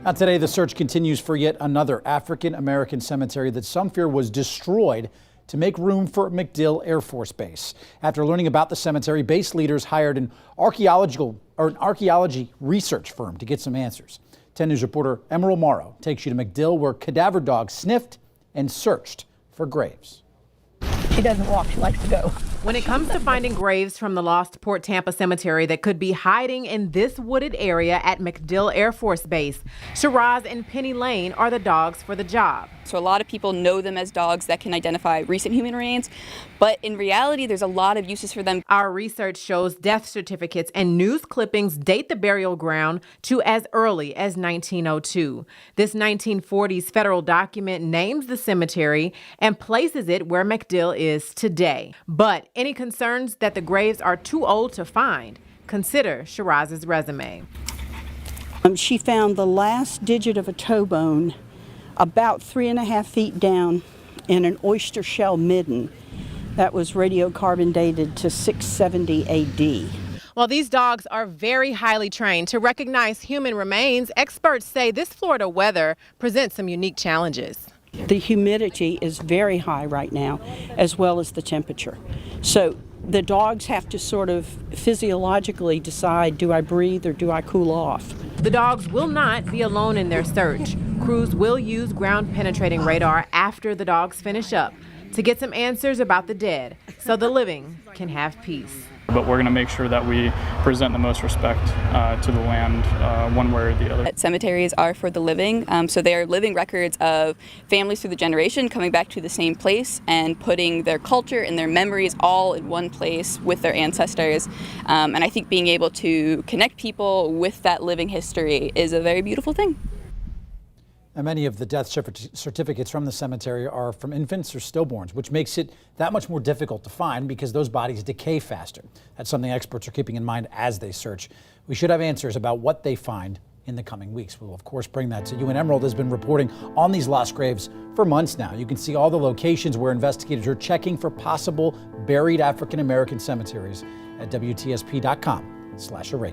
Now today, the search continues for yet another African-American cemetery that some fear was destroyed to make room for MacDill Air Force Base. After learning about the cemetery, base leaders hired an archaeology research firm to get some answers. 10 News reporter Emerald Morrow takes you to MacDill, where cadaver dogs sniffed and searched for graves. She doesn't walk, she likes to go. When it comes to finding graves from the lost Port Tampa cemetery that could be hiding in this wooded area at MacDill Air Force Base, Shiraz and Penny Lane are the dogs for the job. So a lot of people know them as dogs that can identify recent human remains, but in reality, there's a lot of uses for them. Our research shows death certificates and news clippings date the burial ground to as early as 1902. This 1940s federal document names the cemetery and places it where MacDill is today. But any concerns that the graves are too old to find? Consider Shiraz's resume. She found the last digit of a toe bone about 3.5 feet down in an oyster shell midden that was radiocarbon dated to 670 AD. While these dogs are very highly trained to recognize human remains, experts say this Florida weather presents some unique challenges. The humidity is very high right now, as well as the temperature. So the dogs have to sort of physiologically decide, do I breathe or do I cool off? The dogs will not be alone in their search. Crews will use ground-penetrating radar after the dogs finish up to get some answers about the dead so the living can have peace. But we're going to make sure that we present the most respect to the land one way or the other. Cemeteries are for the living, so they are living records of families through the generation coming back to the same place and putting their culture and their memories all in one place with their ancestors. And I think being able to connect people with that living history is a very beautiful thing. And many of the death certificates from the cemetery are from infants or stillborns, which makes it that much more difficult to find because those bodies decay faster. That's something experts are keeping in mind as they search. We should have answers about what they find in the coming weeks. We'll, of course, bring that to you. And Emerald has been reporting on these lost graves for months now. You can see all the locations where investigators are checking for possible buried African-American cemeteries at WTSP.com/array.